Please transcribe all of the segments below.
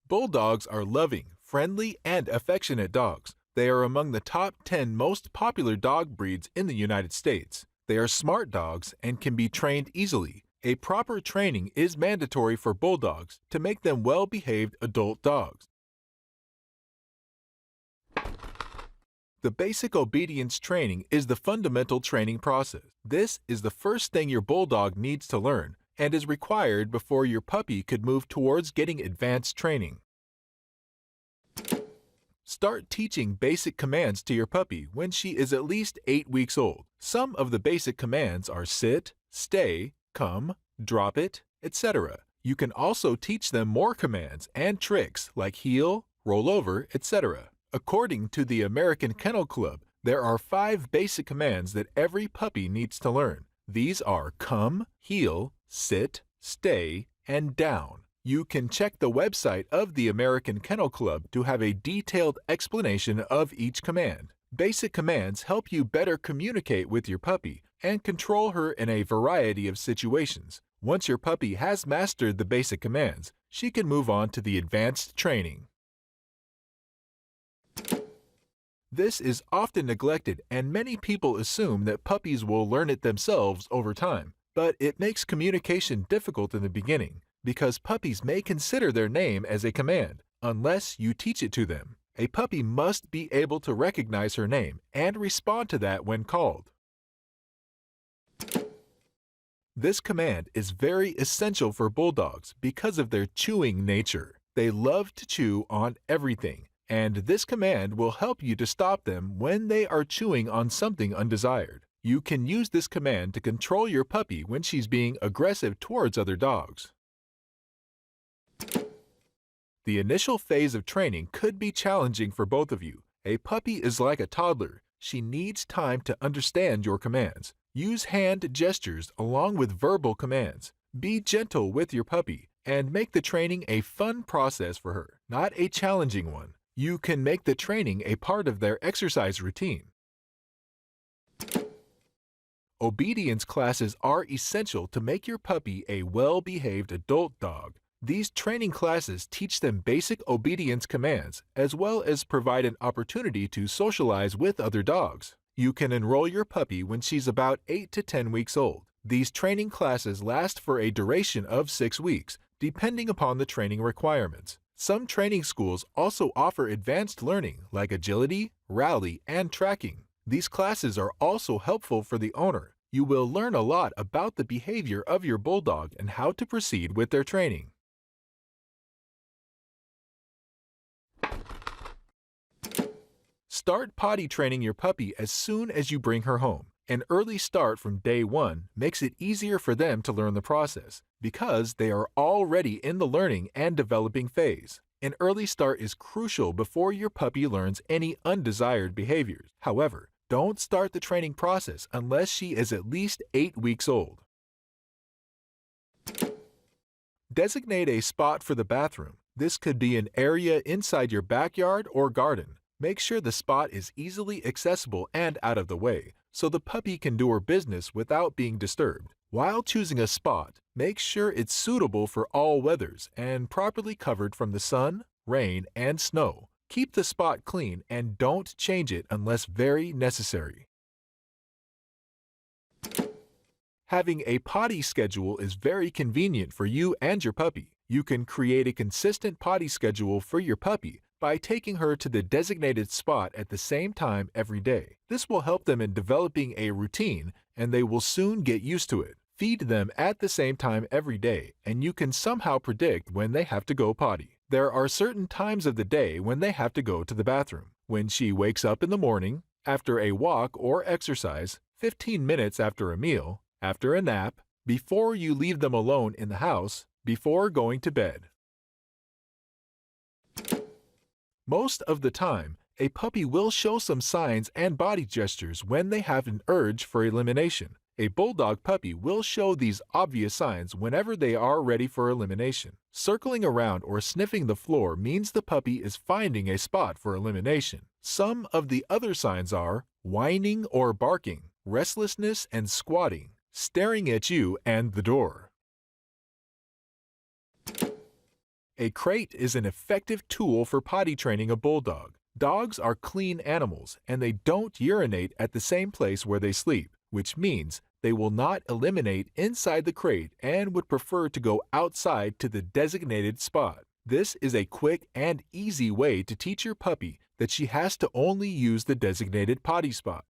Bulldogs are loving, friendly, and affectionate dogs. They are among the top 10 most popular dog breeds in the United States. They are smart dogs and can be trained easily. A proper training is mandatory for Bulldogs to make them well-behaved adult dogs. The basic obedience training is the fundamental training process. This is the first thing your Bulldog needs to learn and is required before your puppy could move towards getting advanced training. Start teaching basic commands to your puppy when she is at least 8 weeks old. Some of the basic commands are sit, stay, come, drop it, etc. You can also teach them more commands and tricks like heel, roll over, etc. According to the American Kennel Club, there are 5 basic commands that every puppy needs to learn. These are come, heel, sit, stay, and down. You can check the website of the American Kennel Club to have a detailed explanation of each command. Basic commands help you better communicate with your puppy and control her in a variety of situations. Once your puppy has mastered the basic commands, she can move on to the advanced training. This is often neglected, and many people assume that puppies will learn it themselves over time. But it makes communication difficult in the beginning because puppies may consider their name as a command unless you teach it to them. A puppy must be able to recognize her name and respond to that when called. This command is very essential for Bulldogs because of their chewing nature. They love to chew on everything, and this command will help you to stop them when they are chewing on something undesired. You can use this command to control your puppy when she's being aggressive towards other dogs. The initial phase of training could be challenging for both of you. A puppy is like a toddler. She needs time to understand your commands. Use hand gestures along with verbal commands. Be gentle with your puppy and make the training a fun process for her, not a challenging one. You can make the training a part of their exercise routine. Obedience classes are essential to make your puppy a well-behaved adult dog. These training classes teach them basic obedience commands as well as provide an opportunity to socialize with other dogs. You can enroll your puppy when she's about 8 to 10 weeks old. These training classes last for a duration of 6 weeks, depending upon the training requirements. Some training schools also offer advanced learning like agility, rally, and tracking. These classes are also helpful for the owner. You will learn a lot about the behavior of your Bulldog and how to proceed with their training. Start potty training your puppy as soon as you bring her home. An early start from day 1 makes it easier for them to learn the process because they are already in the learning and developing phase. An early start is crucial before your puppy learns any undesired behaviors. However, don't start the training process unless she is at least 8 weeks old. Designate a spot for the bathroom. This could be an area inside your backyard or garden. Make sure the spot is easily accessible and out of the way, so the puppy can do her business without being disturbed. While choosing a spot, make sure it's suitable for all weathers and properly covered from the sun, rain, and snow. Keep the spot clean and don't change it unless very necessary. Having a potty schedule is very convenient for you and your puppy. You can create a consistent potty schedule for your puppy by taking her to the designated spot at the same time every day. This will help them in developing a routine, and they will soon get used to it. Feed them at the same time every day, and you can somehow predict when they have to go potty. There are certain times of the day when they have to go to the bathroom. When she wakes up in the morning, after a walk or exercise, 15 minutes after a meal, after a nap, before you leave them alone in the house, before going to bed. Most of the time, a puppy will show some signs and body gestures when they have an urge for elimination. A Bulldog puppy will show these obvious signs whenever they are ready for elimination. Circling around or sniffing the floor means the puppy is finding a spot for elimination. Some of the other signs are whining or barking, restlessness and squatting, staring at you and the door. A crate is an effective tool for potty training a bulldog. Dogs are clean animals and they don't urinate at the same place where they sleep, which means they will not eliminate inside the crate and would prefer to go outside to the designated spot. This is a quick and easy way to teach your puppy that she has to only use the designated potty spot.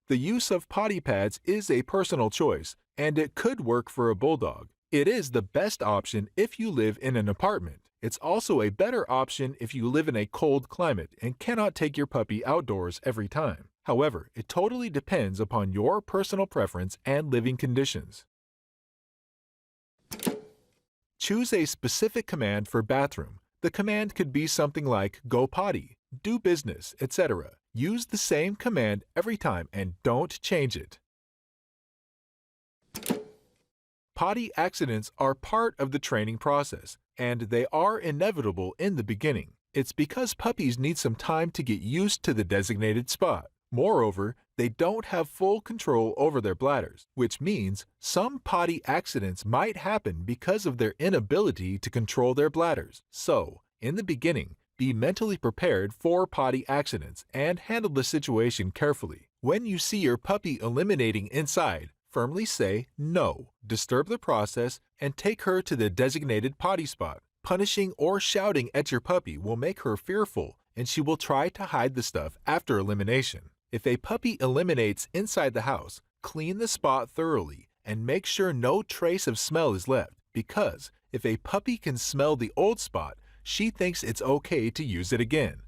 The use of potty pads is a personal choice, and it could work for a bulldog. It is the best option if you live in an apartment. It's also a better option if you live in a cold climate and cannot take your puppy outdoors every time. However, it totally depends upon your personal preference and living conditions. Choose a specific command for bathroom. The command could be something like go potty, do business, etc. Use the same command every time and don't change it. Potty accidents are part of the training process, and they are inevitable in the beginning. It's because puppies need some time to get used to the designated spot. Moreover, they don't have full control over their bladders, which means some potty accidents might happen because of their inability to control their bladders. So, in the beginning, be mentally prepared for potty accidents and handle the situation carefully. When you see your puppy eliminating inside, firmly say no, disturb the process, and take her to the designated potty spot. Punishing or shouting at your puppy will make her fearful, and she will try to hide the stuff after elimination. If a puppy eliminates inside the house, clean the spot thoroughly and make sure no trace of smell is left, because if a puppy can smell the old spot, she thinks it's okay to use it again.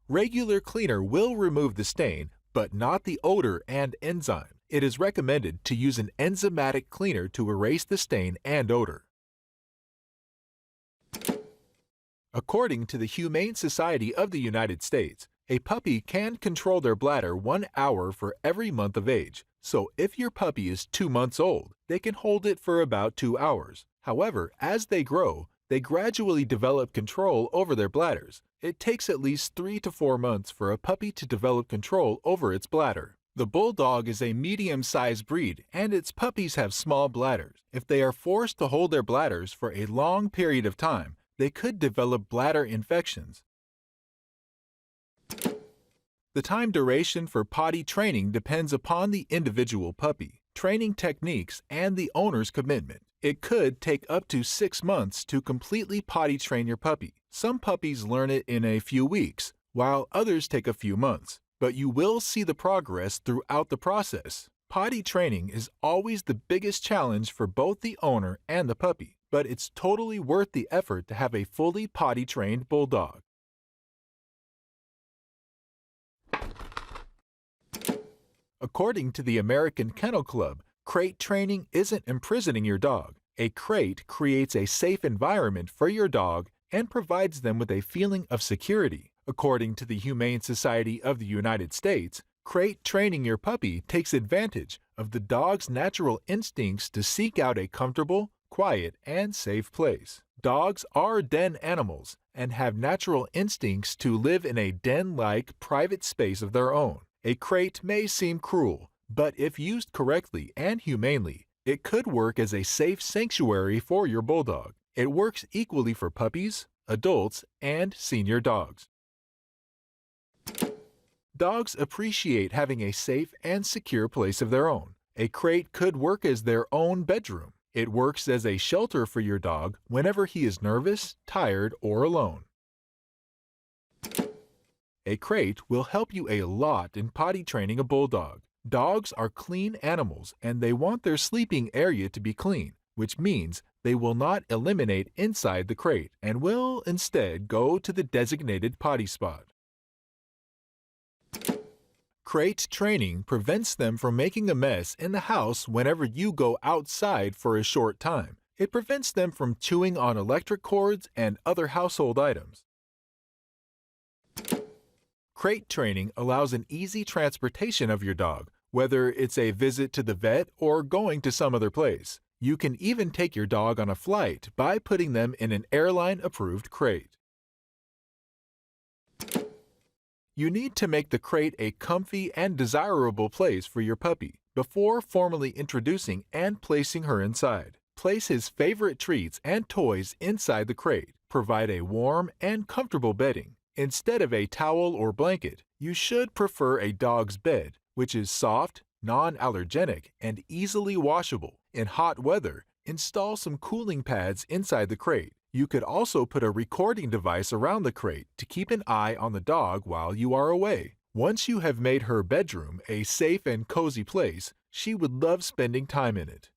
Regular cleaner will remove the stain, but not the odor and enzyme. It is recommended to use an enzymatic cleaner to erase the stain and odor. According to the Humane Society of the United States, a puppy can control their bladder 1 hour for every month of age. So if your puppy is 2 months old, they can hold it for about 2 hours. However, as they grow, they gradually develop control over their bladders. It takes at least 3 to 4 months for a puppy to develop control over its bladder. The Bulldog is a medium-sized breed, and its puppies have small bladders. If they are forced to hold their bladders for a long period of time, they could develop bladder infections. The time duration for potty training depends upon the individual puppy, training techniques, and the owner's commitment. It could take up to 6 months to completely potty train your puppy. Some puppies learn it in a few weeks, while others take a few months. But you will see the progress throughout the process. Potty training is always the biggest challenge for both the owner and the puppy, but it's totally worth the effort to have a fully potty trained bulldog. According to the American Kennel Club, crate training isn't imprisoning your dog. A crate creates a safe environment for your dog and provides them with a feeling of security. According to the Humane Society of the United States, crate training your puppy takes advantage of the dog's natural instincts to seek out a comfortable, quiet, and safe place. Dogs are den animals and have natural instincts to live in a den-like private space of their own. A crate may seem cruel, but if used correctly and humanely, it could work as a safe sanctuary for your bulldog. It works equally for puppies, adults, and senior dogs. Dogs appreciate having a safe and secure place of their own. A crate could work as their own bedroom. It works as a shelter for your dog whenever he is nervous, tired, or alone. A crate will help you a lot in potty training a bulldog. Dogs are clean animals and they want their sleeping area to be clean, which means they will not eliminate inside the crate and will instead go to the designated potty spot. Crate training prevents them from making a mess in the house whenever you go outside for a short time. It prevents them from chewing on electric cords and other household items. Crate training allows an easy transportation of your dog, whether it's a visit to the vet or going to some other place. You can even take your dog on a flight by putting them in an airline-approved crate. You need to make the crate a comfy and desirable place for your puppy before formally introducing and placing her inside. Place his favorite treats and toys inside the crate. Provide a warm and comfortable bedding. Instead of a towel or blanket, you should prefer a dog's bed, which is soft, non-allergenic, and easily washable. In hot weather, install some cooling pads inside the crate. You could also put a recording device around the crate to keep an eye on the dog while you are away. Once you have made her bedroom a safe and cozy place, she would love spending time in it.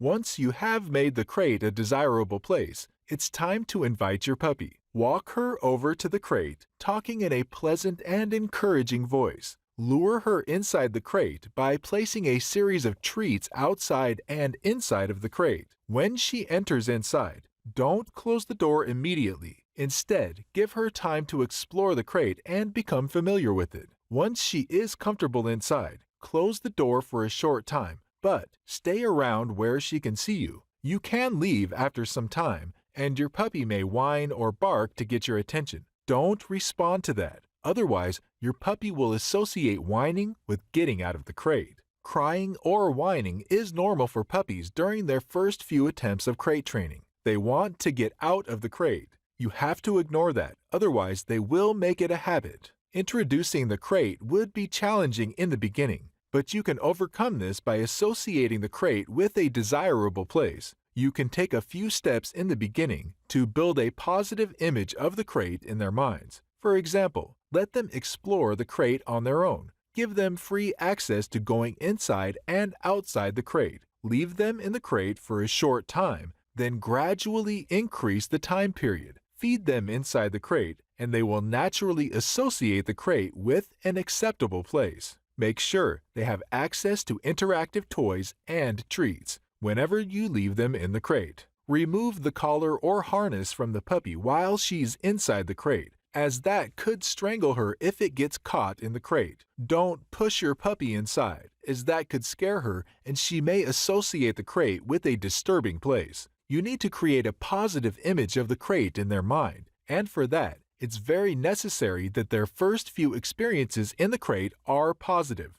Once you have made the crate a desirable place, it's time to invite your puppy. Walk her over to the crate, talking in a pleasant and encouraging voice. Lure her inside the crate by placing a series of treats outside and inside of the crate. When she enters inside, don't close the door immediately. Instead, give her time to explore the crate and become familiar with it. Once she is comfortable inside, close the door for a short time, but stay around where she can see you. You can leave after some time, and your puppy may whine or bark to get your attention. Don't respond to that. Otherwise, your puppy will associate whining with getting out of the crate. Crying or whining is normal for puppies during their first few attempts of crate training. They want to get out of the crate. You have to ignore that, otherwise they will make it a habit. Introducing the crate would be challenging in the beginning, but you can overcome this by associating the crate with a desirable place. You can take a few steps in the beginning to build a positive image of the crate in their minds. For example, let them explore the crate on their own. Give them free access to going inside and outside the crate. Leave them in the crate for a short time, then gradually increase the time period. Feed them inside the crate, and they will naturally associate the crate with an acceptable place. Make sure they have access to interactive toys and treats whenever you leave them in the crate. Remove the collar or harness from the puppy while she's inside the crate, as that could strangle her if it gets caught in the crate. Don't push your puppy inside, as that could scare her and she may associate the crate with a disturbing place. You need to create a positive image of the crate in their mind, and for that, it's very necessary that their first few experiences in the crate are positive.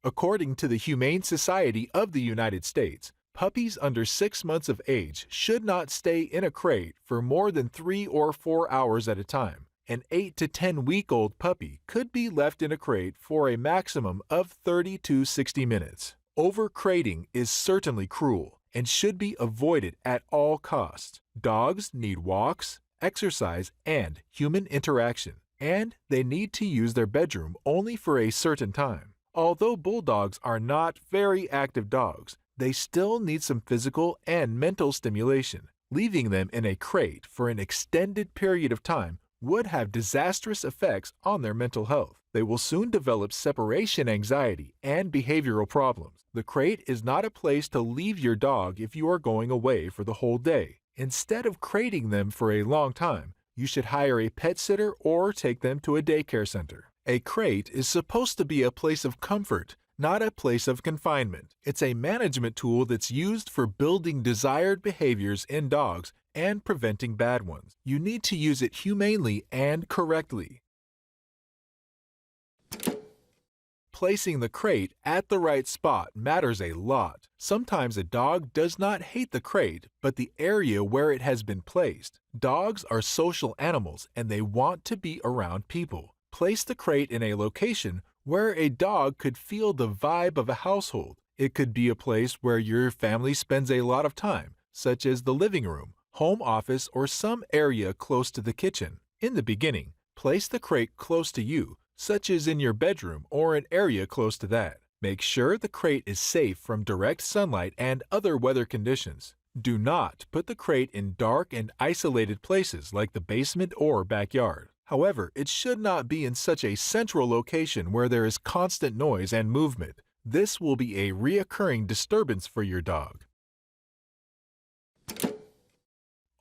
According to the Humane Society of the United States, puppies under 6 months of age should not stay in a crate for more than 3 or 4 hours at a time. An 8 to 10-week-old puppy could be left in a crate for a maximum of 30 to 60 minutes. Over-crating is certainly cruel and should be avoided at all costs. Dogs need walks, exercise, and human interaction, and they need to use their bedroom only for a certain time. Although Bulldogs are not very active dogs, they still need some physical and mental stimulation. Leaving them in a crate for an extended period of time would have disastrous effects on their mental health. They will soon develop separation anxiety and behavioral problems. The crate is not a place to leave your dog if you are going away for the whole day. Instead of crating them for a long time, you should hire a pet sitter or take them to a daycare center. A crate is supposed to be a place of comfort, not a place of confinement. It's a management tool that's used for building desired behaviors in dogs and preventing bad ones. You need to use it humanely and correctly. Placing the crate at the right spot matters a lot. Sometimes a dog does not hate the crate, but the area where it has been placed. Dogs are social animals and they want to be around people. Place the crate in a location where a dog could feel the vibe of a household. It could be a place where your family spends a lot of time, such as the living room, home office, or some area close to the kitchen. In the beginning, place the crate close to you, such as in your bedroom or an area close to that. Make sure the crate is safe from direct sunlight and other weather conditions. Do not put the crate in dark and isolated places like the basement or backyard. However, it should not be in such a central location where there is constant noise and movement. This will be a reoccurring disturbance for your dog.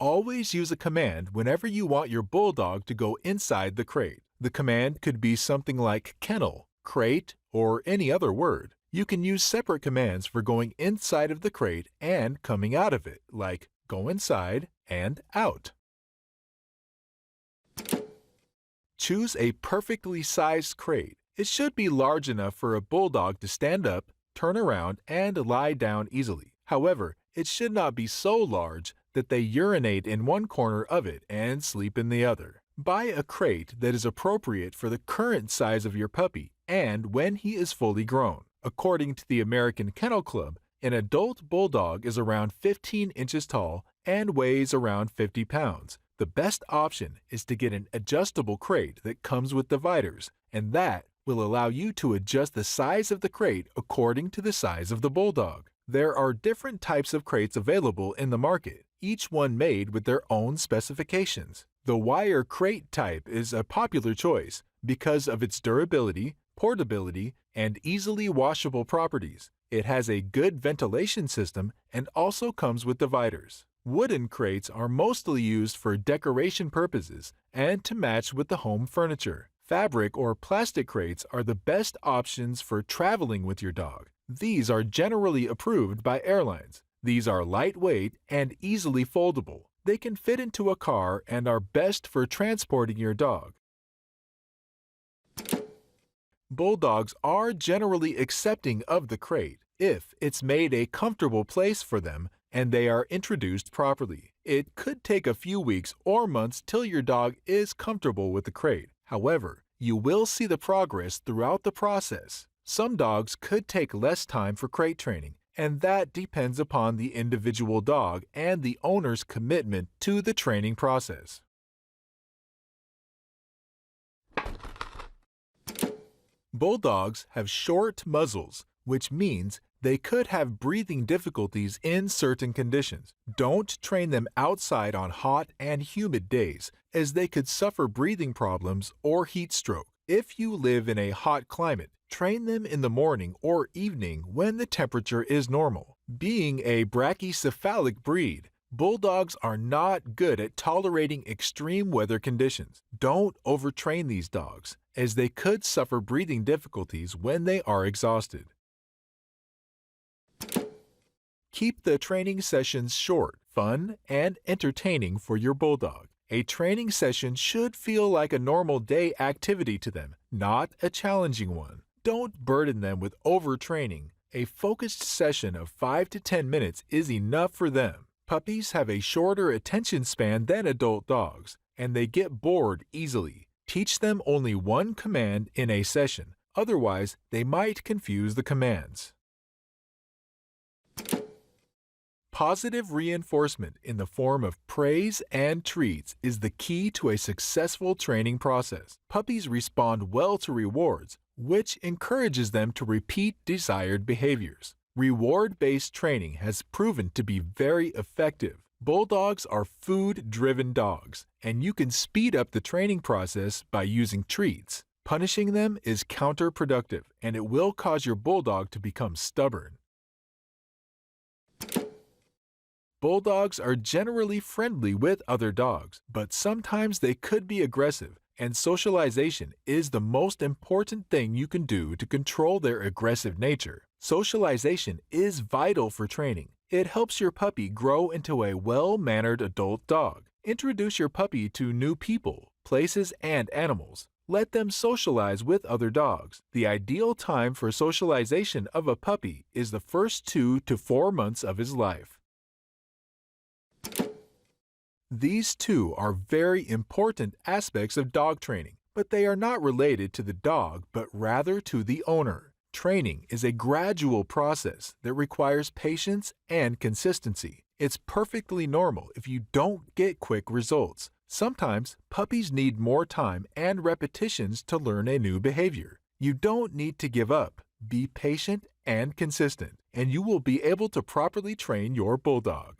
Always use a command whenever you want your Bulldog to go inside the crate. The command could be something like kennel, crate, or any other word. You can use separate commands for going inside of the crate and coming out of it, like go inside and out. Choose a perfectly sized crate It should be large enough for a Bulldog to stand up, turn around, and lie down easily. However, it should not be so large that they urinate in one corner of it and sleep in the other. Buy a crate that is appropriate for the current size of your puppy and when he is fully grown. According to the American Kennel Club, an adult Bulldog is around 15 inches tall and weighs around 50 pounds. The best option is to get an adjustable crate that comes with dividers, and that will allow you to adjust the size of the crate according to the size of the Bulldog. There are different types of crates available in the market, each one made with their own specifications. The wire crate type is a popular choice because of its durability, portability, and easily washable properties. It has a good ventilation system and also comes with dividers. Wooden crates are mostly used for decoration purposes and to match with the home furniture. Fabric or plastic crates are the best options for traveling with your dog. These are generally approved by airlines. These are lightweight and easily foldable. They can fit into a car and are best for transporting your dog. Bulldogs are generally accepting of the crate if it's made a comfortable place for them and they are introduced properly. It could take a few weeks or months till your dog is comfortable with the crate. However, you will see the progress throughout the process. Some dogs could take less time for crate training, and that depends upon the individual dog and the owner's commitment to the training process. Bulldogs have short muzzles, which means they could have breathing difficulties in certain conditions. Don't train them outside on hot and humid days, as they could suffer breathing problems or heat stroke. If you live in a hot climate, train them in the morning or evening when the temperature is normal. Being a brachycephalic breed, Bulldogs are not good at tolerating extreme weather conditions. Don't overtrain these dogs, as they could suffer breathing difficulties when they are exhausted. Keep the training sessions short, fun, and entertaining for your Bulldog. A training session should feel like a normal day activity to them, not a challenging one. Don't burden them with overtraining. A focused session of 5 to 10 minutes is enough for them. Puppies have a shorter attention span than adult dogs, and they get bored easily. Teach them only one command in a session, otherwise they might confuse the commands. Positive reinforcement in the form of praise and treats is the key to a successful training process. Puppies respond well to rewards, which encourages them to repeat desired behaviors. Reward-based training has proven to be very effective. Bulldogs are food-driven dogs, and you can speed up the training process by using treats. Punishing them is counterproductive, and it will cause your Bulldog to become stubborn. Bulldogs are generally friendly with other dogs, but sometimes they could be aggressive, and socialization is the most important thing you can do to control their aggressive nature. Socialization is vital for training. It helps your puppy grow into a well-mannered adult dog. Introduce your puppy to new people, places, and animals. Let them socialize with other dogs. The ideal time for socialization of a puppy is the first 2 to 4 months of his life. These two are very important aspects of dog training, but they are not related to the dog, but rather to the owner. Training is a gradual process that requires patience and consistency. It's perfectly normal if you don't get quick results. Sometimes puppies need more time and repetitions to learn a new behavior. You don't need to give up. Be patient and consistent, and you will be able to properly train your Bulldog.